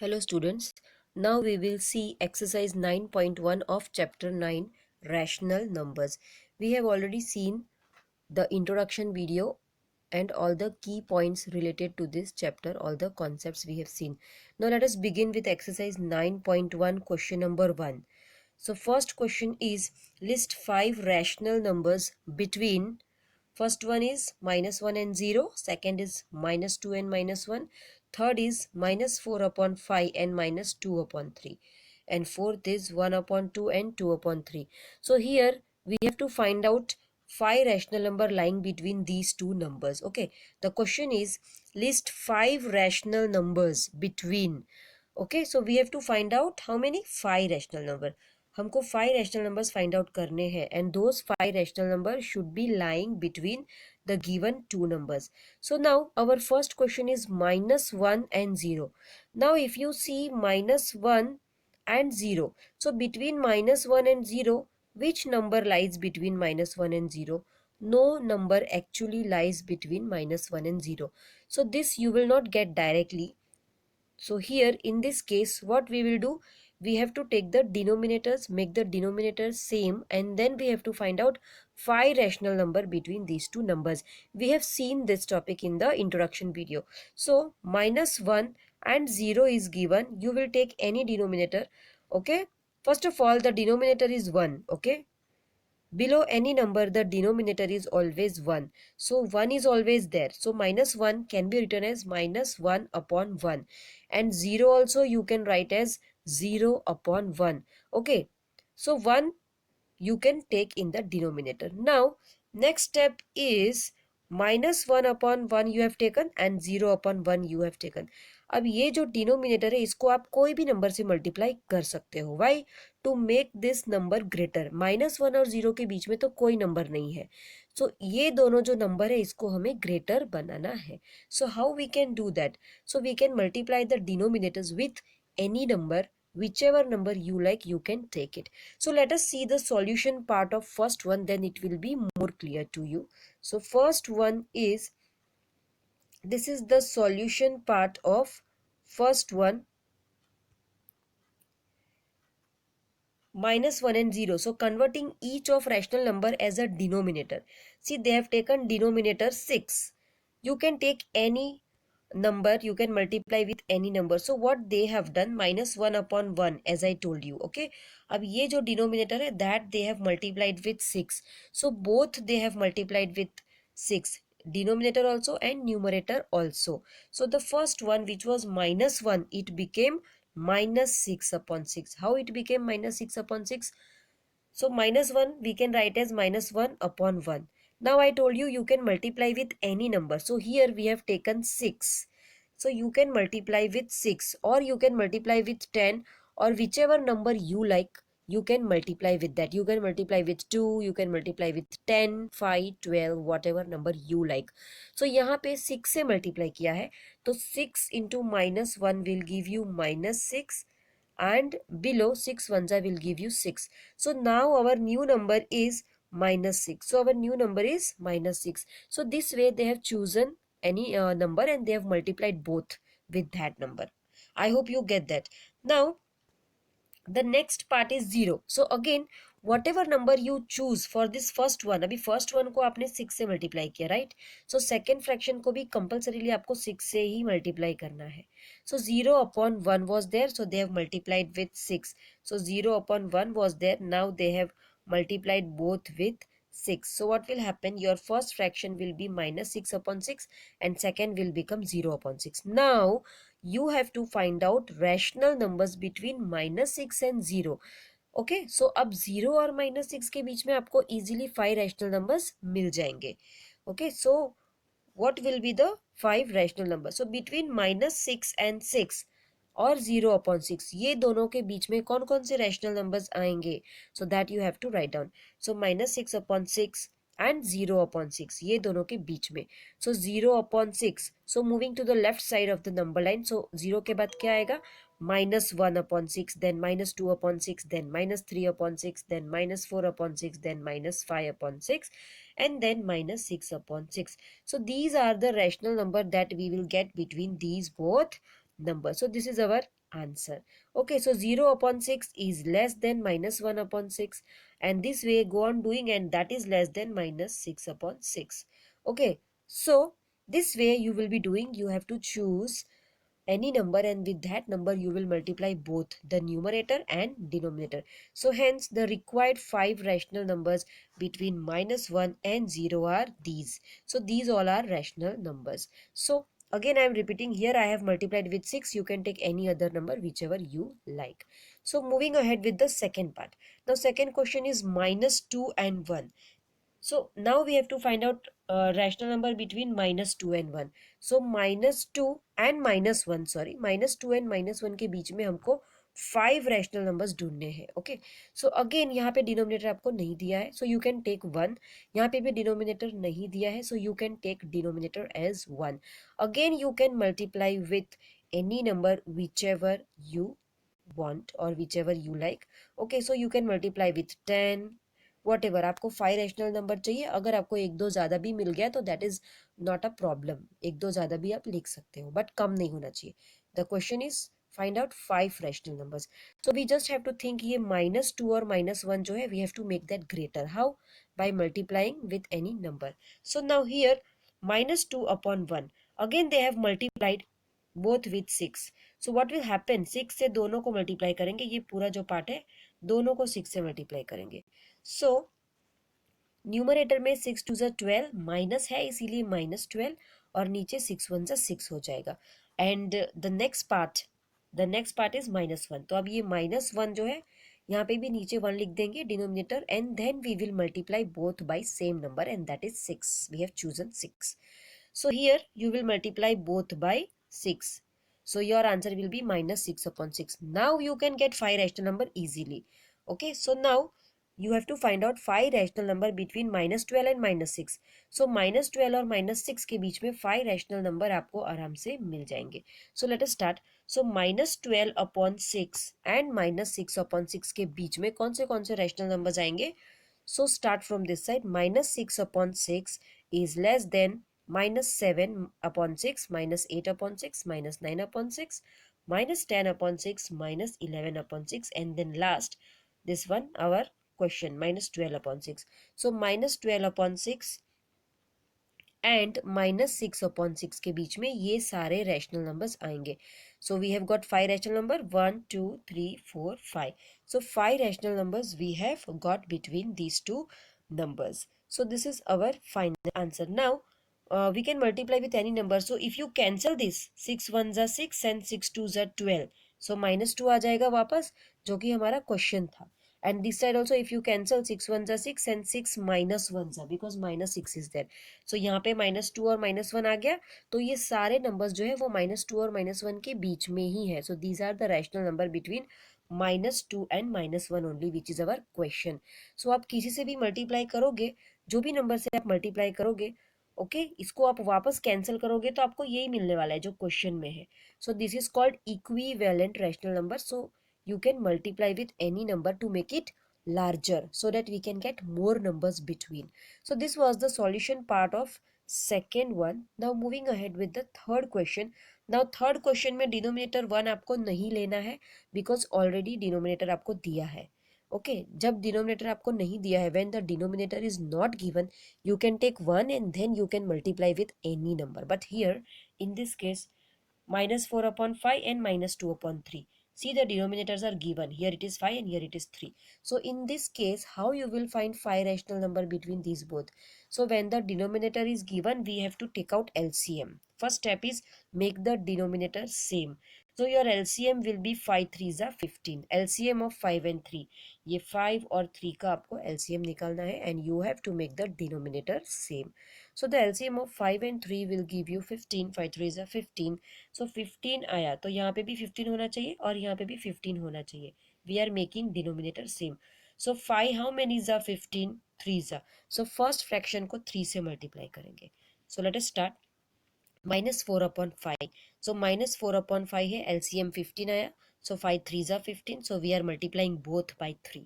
Hello students, now we will see exercise 9.1 of chapter 9 rational numbers. We have already seen the introduction video and all the key points related to this chapter, all the concepts we have seen. Now let us begin with exercise 9.1 question number 1. So first question is list 5 rational numbers between. First one is -1 and 0. Second is -2 and -1. Third is -4 upon 5 and -2 upon 3. And fourth is 1 upon 2 and 2 upon 3. So here we have to find out 5 rational number lying between these two numbers. Okay. The question is list 5 rational numbers between. Okay. So we have to find out how many 5 rational number. हमको 5 rational numbers find out करने हैं and those 5 rational number should be lying between the given two numbers. So now our first question is -1 and 0. Now if you see -1 and 0, so between -1 and 0, which number lies between -1 and 0? No number actually lies between -1 and 0. So this you will not get directly. So here in this case what we will do, we have to take the denominators, make the denominators same, and then we have to find out 5 rational number between these two numbers. We have seen this topic in the introduction video. So -1 and 0 is given. You will take any denominator. Okay. First of all the denominator is 1. Okay. Below any number, the denominator is always 1. So 1 is always there. So -1 can be written as -1 upon 1. And 0 also you can write as 0 upon 1. Okay. So 1 you can take in the denominator. Now, next step is -1 upon 1 you have taken and 0 upon 1 you have taken. अब ये जो denominator है इसको आप कोई भी number से multiply कर सकते हो. Why? To make this number greater. -1 और 0 के बीच में तो कोई नंबर नहीं है. सो ये दोनों जो नंबर है इसको हमें ग्रेटर बनाना है. So how we can do that? So we can multiply the denominators with any number, whichever number you like you can take it. So let us see the solution part of first one, then it will be more clear to you. So first one is, this is the solution part of first one, -1 and 0. So converting each of rational number as a denominator. See, they have taken denominator 6. You can take any number, you can multiply with any number. So what they have done, -1 upon 1, as I told you. Okay. अब ये जो denominator है, that they have multiplied with 6. So both they have multiplied with 6. Denominator also and numerator also. So the first one, which was -1, it became -6 upon 6. How it became -6 upon 6? So -1 we can write as -1 upon 1. Now I told you you can multiply with any number. So here we have taken 6. So you can multiply with 6 or you can multiply with 10 or whichever number you like. You can multiply with that. You can multiply with 2, you can multiply with 10, 5, 12, whatever number you like. So यहाँ पे 6 से multiply किया है. तो 6 into -1 will give you -6 and below 6 ones I will give you 6. So now our new number is -6. So our new number is -6. So this way they have chosen any number and they have multiplied both with that number. I hope you get that. Now the next part is 0. So again whatever number you choose for this first one, अभी first one को आपने 6 से multiply किया, right? So second fraction को भी compulsorily आपको 6 से ही multiply करना है. So 0 upon 1 was there, so they have multiplied with 6. So 0 upon 1 was there, now they have multiplied both with 6. So what will happen? Your first fraction will be -6 upon 6 and second will become 0 upon 6. Now you have to find out rational numbers between -6 and 0. Okay. सो अब 0 और -6 के बीच में आपको easily 5 rational numbers मिल जाएंगे. Okay. So what will be the 5 rational numbers? So between -6 and 6 और 0 upon 6, ये दोनों के बीच में कौन कौन से रैशनल नंबर्स आएंगे? So that you have to write down. So -6 upon 6 and 0 upon 6, ये दोनों के बीच में. So 0 upon 6. So moving to the left side of the number line. So 0 के बाद क्या आएगा? -1 upon 6, then -2 upon 6, then -3 upon 6, then -4 upon 6, then -5 upon 6, and then -6 upon 6. So these are the rational number that we will get between these both number. So this is our answer. Okay, so 0 upon 6 is less than minus 1 upon 6, and this way go on doing, and that is less than minus 6 upon 6. Okay, so this way you will be doing, you have to choose any number, and with that number you will multiply both the numerator and denominator. So hence the required 5 rational numbers between minus 1 and 0 are these. So these all are rational numbers. So again I am repeating, here I have multiplied with 6. You can take any other number whichever you like. So moving ahead with the second part. Now second question is minus 2 and 1. So now we have to find out rational number between minus 2 and 1. So minus 2 and minus 1, sorry, minus 2 and minus 1 के बीच में हमको 5 rational numbers ढूंढने हैं. Okay, so again यहाँ पे denominator आपको नहीं दिया है, सो यू कैन टेक 1. यहाँ पे भी डिनोमिनेटर नहीं दिया है, so you can take denominator as 1. Again you can multiply with any number whichever you want or whichever you like. Okay, so you can multiply with 10, what ever. आपको 5 rational number चाहिए, अगर आपको एक दो ज़्यादा भी मिल गया तो that is not a problem. एक दो ज़्यादा भी आप लिख सकते हो, बट कम नहीं होना चाहिए. The question is find out 5 rational numbers. So we just have to think, ये माइनस 2 और माइनस 1 जो है, we have to make that greater. How? By multiplying with any number. So now here minus 2 upon 1, again they have multiplied both with 6. so what will happen, 6 से दोनों को multiply करेंगे, ये पूरा जो पार्ट है दोनों को 6 से मल्टीप्लाई करेंगे. सो न्यूमरेटर में 6 टू ज़ा 12, माइनस है इसीलिए माइनस 12, और नीचे 6 1 ज़ा 6 हो जाएगा. And the next part is minus 1. तो अब ये माइनस 1 जो है, यहाँ पे भी नीचे 1 लिख देंगे denominator, and then we will multiply both by same number, and that is 6. We have chosen 6. So here you will multiply both by 6. So your answer will be minus 6 upon 6. Now you can get 5 rational number easily. Okay, so now you have to find out 5 rational number between minus 12 and minus 6. So minus 12 और minus 6 के बीच में 5 rational number आपको आराम से मिल जाएंगे. So let us start. So minus 12 upon 6 and minus 6 upon 6 के बीच में कौन से rational numbers आएंगे? So start from this side. Minus 6 upon 6 is less than minus 7 upon 6, minus 8 upon 6, minus 9 upon 6, minus 10 upon 6, minus 11 upon 6, and then last, this one, our question, minus 12 upon 6. So minus 12 upon 6 and minus 6 upon 6 के बीच में ये सारे rational numbers आएंगे. So we have got 5 rational number, 1 2 3 4 5. So 5 rational numbers we have got between these two numbers. So this is our final answer. Now we can multiply with any number. So if you cancel this, 6 1 are 6 and 6 2 are 12. So minus 2 आ जाएगा वापस, जो कि हमारा question था. And this side also if you cancel, 6 1 are 6 and 6 minus 1 are, because minus 6 is there. So यहाँ पे minus 2 और minus 1 आ गया, तो ये सारे numbers जो है वो minus 2 और minus 1 के बीच में ही है. So these are the rational number between minus 2 and minus 1 only, which is our question. So आप किसी से भी multiply करोगे, जो भी नंबर से आप मल्टीप्लाई करोगे, ओके इसको आप वापस कैंसिल करोगे तो आपको यही मिलने वाला है जो क्वेश्चन में है. So this is called equivalent rational number. So you can multiply with any number to make it larger so that we can get more numbers between. So this was the solution part of second one. Now moving ahead with the third question. Now third question में denominator 1 आपको नहीं लेना है, because already denominator आपको दिया है. Okay जब denominator आपको नहीं दिया है, when the denominator is not given, you can take 1 and then you can multiply with any number. But here in this case minus 4 upon 5 and minus 2 upon 3. See, the denominators are given. Here it is 5 and here it is 3. So in this case, how you will find 5 rational number between these both? So when the denominator is given, we have to take out LCM. First step is make the denominator same. So your LCM will be 5 3s are 15. LCM of 5 and 3. ये 5 और 3 का आपको LCM निकालना है, and you have to make the denominator same. So the LCM of 5 and 3 will give you 15. 5 3s are 15. So 15 आया, तो यहाँ पे भी 15 होना चाहिए और यहाँ पे भी 15 होना चाहिए. We are making denominator same. So 5 how many are 15? 3s are. So first fraction को 3 से multiply करेंगे. So let us start. Minus 4 upon 5. So minus 4 upon 5 है, LCM 15 आया. So 5 3s are 15. So we are multiplying both by 3.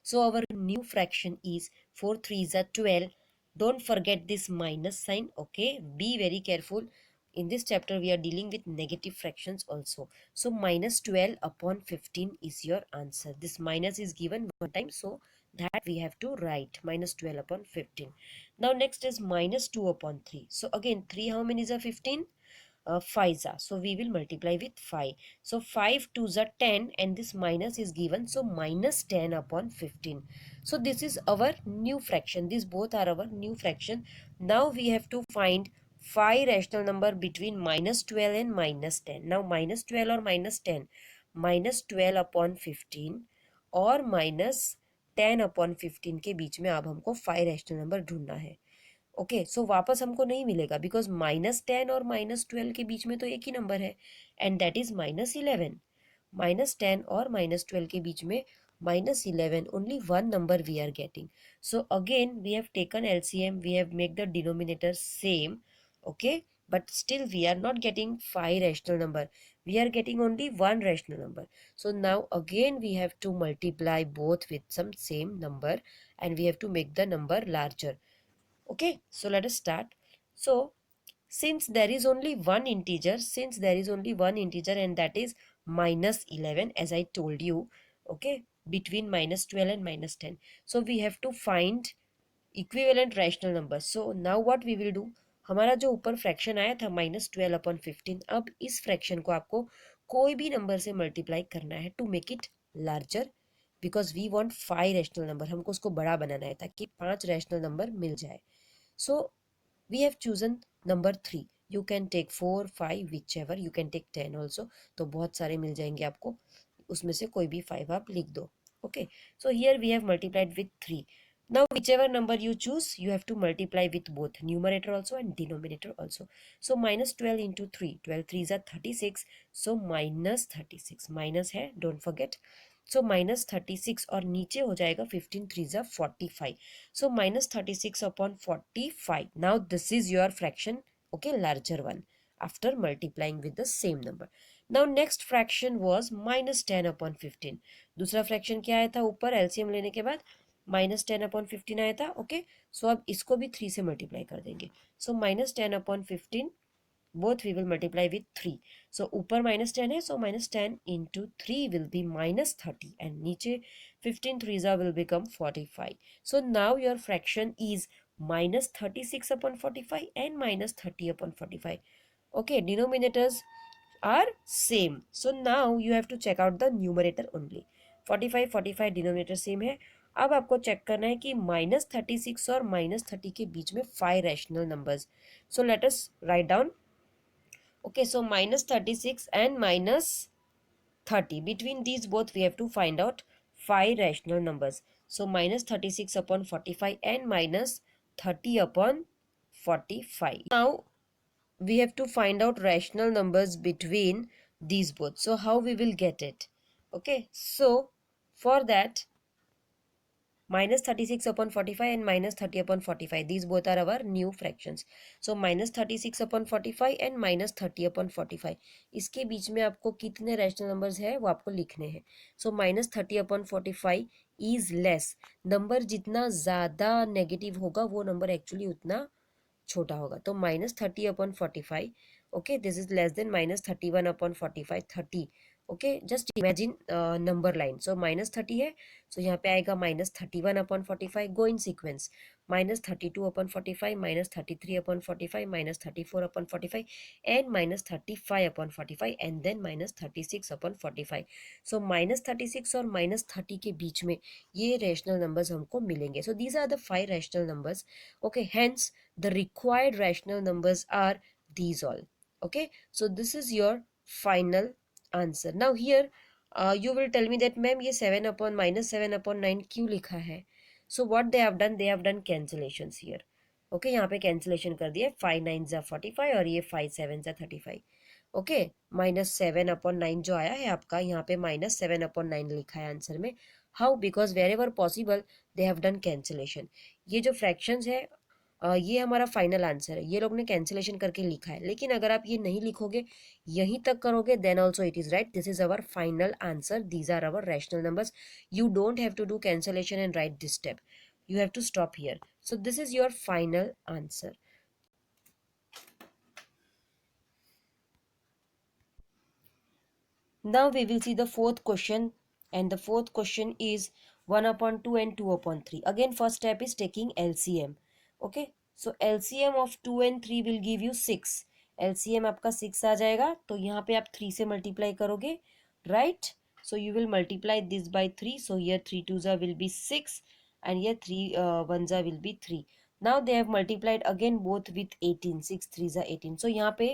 So our new fraction is 4 3s are 12. Don't forget this minus sign. Okay, be very careful. In this chapter, we are dealing with negative fractions also. So minus 12 upon 15 is your answer. This minus is given one time, so that we have to write minus 12 upon 15. Now next is minus 2 upon 3. So again, 3 how many is a 15? 5 are. So we will multiply with 5. So 5 2s are 10 and this minus is given. So minus 10 upon 15. So this is our new fraction. These both are our new fraction. Now we have to find 5 rational number between minus 12 and minus 10. Now minus 12 or minus 10. Minus 12 upon 15 और minus 10 upon 15 के बीच में अब हमको 5 rational number ढूंढना है. Okay so वापस हमको नहीं मिलेगा बिकॉज माइनस 10 और माइनस 12 के बीच में तो एक ही नंबर है and that is minus 11. Minus 10 और माइनस 12 के बीच में minus 11, only one number we are getting. So again we have taken LCM, we have made the denominator same, okay, but still we are not getting 5 rational number, we are getting only one rational number. So now again we have to multiply both with some same number and we have to make the number larger. Okay, so let us start. So since there is only one integer, and that is minus 11, as I told you, okay, between minus 12 and minus 10. So we have to find equivalent rational number. So now what we will do, हमारा जो ऊपर fraction आया था minus 12 upon 15, अब इस fraction को आपको कोई भी नंबर से मल्टीप्लाई करना है to make it larger because we want 5 rational number. हमको उसको बड़ा बनाना है ताकि 5 रैशनल नंबर मिल जाए. So we have chosen number 3. You can take 4, 5, whichever. You can take 10 also. तो बहुत सारे मिल जाएंगे आपको, उसमें से कोई भी 5 आप लिख दो. Okay. So here we have multiplied with 3. Now whichever number you choose, you have to multiply with both numerator also and denominator also. So minus 12 into 3. 12 3s are 36. So minus 36. Minus है, don't forget. So minus 36 और नीचे हो जाएगा 15 3s are 45. So minus 36 upon 45. Now this is your fraction, okay, larger one after multiplying with the same number. Now next fraction was minus 10 upon 15. दूसरा fraction क्या आया था ऊपर LCM लेने के बाद minus 10 upon 15 आया था. Okay, so अब इसको भी 3 से multiply कर देंगे. So minus 10 upon 15, both we will multiply with 3. So ऊपर minus 10 है, so minus 10 into 3 will be minus 30 and नीचे 15 3s will become 45. So now your fraction is minus 36 upon 45 and minus 30 upon 45. Okay, denominators are same. So now you have to check out the numerator only. 45 45 denominator same है. अब आपको check करना है कि minus 36 और minus 30 के बीच में 5 rational numbers. So let us write down. Okay, so minus 36 and minus 30. Between these both we have to find out 5 rational numbers. So minus 36 upon 45 and minus 30 upon 45. Now we have to find out rational numbers between these both. So how we will get it? Okay, so for that, minus 36 upon 45 and minus 30 upon 45, these both are our new fractions. So minus 36 upon 45 and minus 30 upon 45, इसके बीच में आपको कितने rational numbers है वो आपको लिखने हैं. So minus 30 upon 45 is less. Number जितना ज़्यादा नेगेटिव होगा वो नंबर एक्चुअली उतना छोटा होगा. तो minus 30 upon 45, okay, this is less than minus 31 upon 45. 30, okay, just imagine number line. So minus 30 है, सो यहाँ पे आएगा minus 31 upon 45. Go in sequence. Minus 32 upon 45, minus 33 upon 45, minus 34 upon 45 and minus 35 upon 45 and then minus 36 upon 45. So minus 36 और minus 30 के बीच में ये rational numbers हमको मिलेंगे. So these are the 5 rational numbers. Okay, hence the required rational numbers are these all. Okay, so this is your final answer. Now here you will tell me that ma'am ये 7 upon minus 7 upon 9 क्यों लिखा है? So what they have done cancellations here. Okay, यहाँ पे cancellation कर दिया. 5 9s are 45 और ये 5 7s are 35. Okay, minus 7 upon 9 जो आया है आपका यहाँ पे माइनस 7 अपॉन 9 लिखा है आंसर में. How? Because wherever possible they have done cancellation. ये जो फ्रैक्शंस है ये हमारा फाइनल आंसर है, ये लोग ने कैंसिलेशन करके लिखा है. लेकिन अगर आप ये नहीं लिखोगे, यहीं तक करोगे, then also it is right. This is our final answer. These are our rational numbers. You don't have to do cancellation and write this step. You have to stop here. So this is your final answer. Now we will see the fourth question, and the fourth question is 1 upon 2 and 2 upon 3. Again, first step is taking LCM. Okay, so LCM of 2 and 3 will give you 6. LCM आपका 6 आ जाएगा, तो यहाँ पे आप 3 से multiply करोगे, right? So you will multiply this by 3. So here 3 twos will be 6 and here 3 ones will be 3. Now they have multiplied again both with 18. 6 threes are 18. So यहाँ पे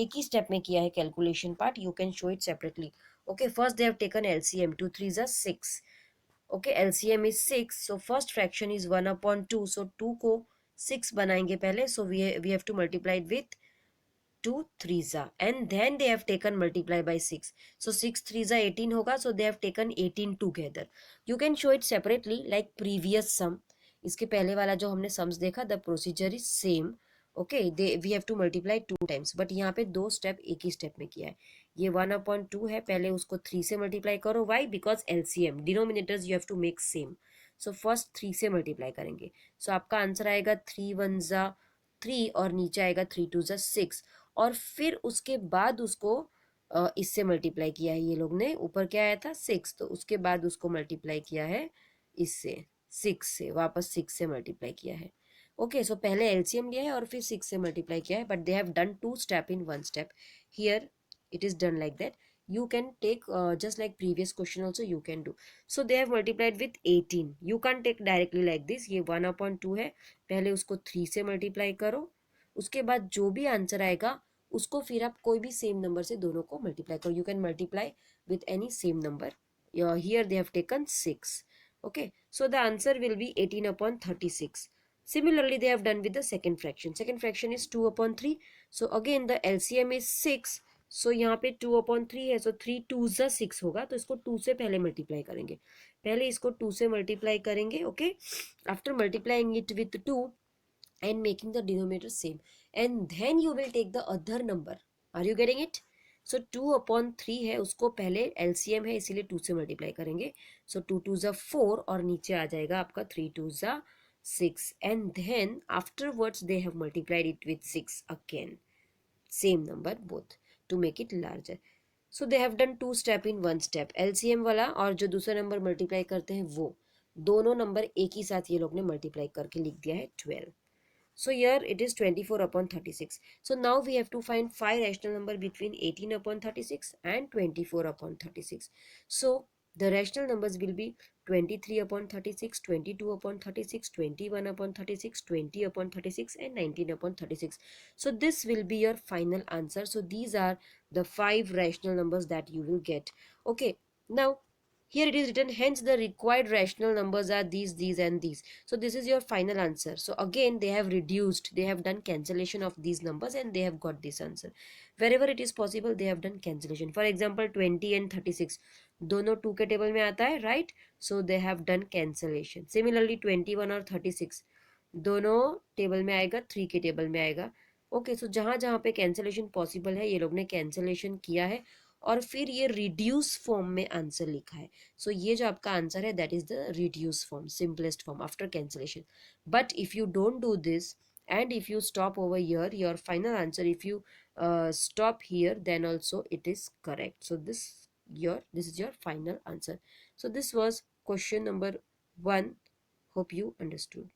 एक ही स्टेप में किया है calculation part. You can show it separately. Okay, first they have taken LCM. 2 3s are 6. Okay, LCM is 6. So first fraction is 1 upon 2. So 2 को 6 बनाएंगे पहले. So we have to multiply with 2 3s are, and then they have taken multiply by 6. So 6 3s are 18 होगा. So they have taken 18 together. You can show it separately like previous sum. इसके पहले वाला जो हमने sums देखा, the procedure is same. Okay, they we have to multiply 2 times, but यहाँ पे 2 step एक ही स्टेप में किया है. ये 1/2 है, पहले उसको 3 से मल्टीप्लाई करो. Why? Because LCM denominators you have to make same. So first 3 से मल्टीप्लाई करेंगे. सो आपका आंसर आएगा 3 1s are 3 और नीचे आएगा 3 2s are 6. और फिर उसके बाद उसको इससे मल्टीप्लाई किया है. ये लोग ने ऊपर क्या आया था 6, तो उसके बाद उसको मल्टीप्लाई किया है इससे 6 से, वापस 6 से मल्टीप्लाई किया है. ओके, सो पहले एलसीएम लिया है और फिर 6 से मल्टीप्लाई किया है, but they have done 2 step in 1 step. Here it is done like that. You can take just like previous question also you can do. So they have multiplied with 18. You can't take directly like this. ये 1/2 है, पहले उसको 3 से multiply करो. उसके बाद जो भी आंसर आएगा उसको फिर आप कोई भी सेम नंबर से दोनों को मल्टीप्लाई करो. You can multiply with any same number. Here they have taken 6. Okay, so the answer will be 18/36. Similarly they have done with the second fraction. Second fraction is 2/3. So again the LCM is 6. सो यहाँ पे 2/3 है. सो 3 2s are 6 होगा, तो इसको 2 से पहले multiply करेंगे. पहले इसको 2 से मल्टीप्लाई करेंगे. Okay, after multiplying it with 2 and making the denominator same, and then you will take the other number. Are you getting it? So 2/3 है, उसको पहले LCM है इसीलिए 2 से मल्टीप्लाई करेंगे. So 2 2s are 4 और नीचे आ जाएगा आपका 3 2s are 6, and then afterwards they have multiplied it with 6 again, same number both, to make it larger. So they have done 2 step in 1 step. LCM वाला और जो दूसरा नंबर मल्टीप्लाई करते हैं वो दोनों नंबर एक ही साथ ये लोग ने मल्टीप्लाई करके लिख दिया है 12. So here it is 24/36. So now we have to find 5 rational number between 18/36 and 24/36. So the rational numbers will be 23/36, 22/36, 21/36, 20/36 and 19/36. So this will be your final answer. So these are the 5 rational numbers that you will get. Okay, now here it is written, hence the required rational numbers are these and these. So this is your final answer. So again they have reduced, they have done cancellation of these numbers and they have got this answer. Wherever it is possible they have done cancellation. For example 20 and 36 दोनों 2 के table में आता है, right? So they have done cancellation. Similarly 21 और 36 दोनों table में आएगा, 3 के टेबल में आएगा. ओके, सो जहाँ जहाँ पे कैंसिलेशन पॉसिबल है ये लोग ने कैंसिलेशन किया है और फिर ये रिड्यूस फॉर्म में आंसर लिखा है. सो ये जो आपका आंसर है that is the reduce form, simplest form after cancellation. But if you don't do this and if you stop over here, your final answer, if you stop here, then also it is correct. So this is your final answer. So this was question number 1. Hope you understood.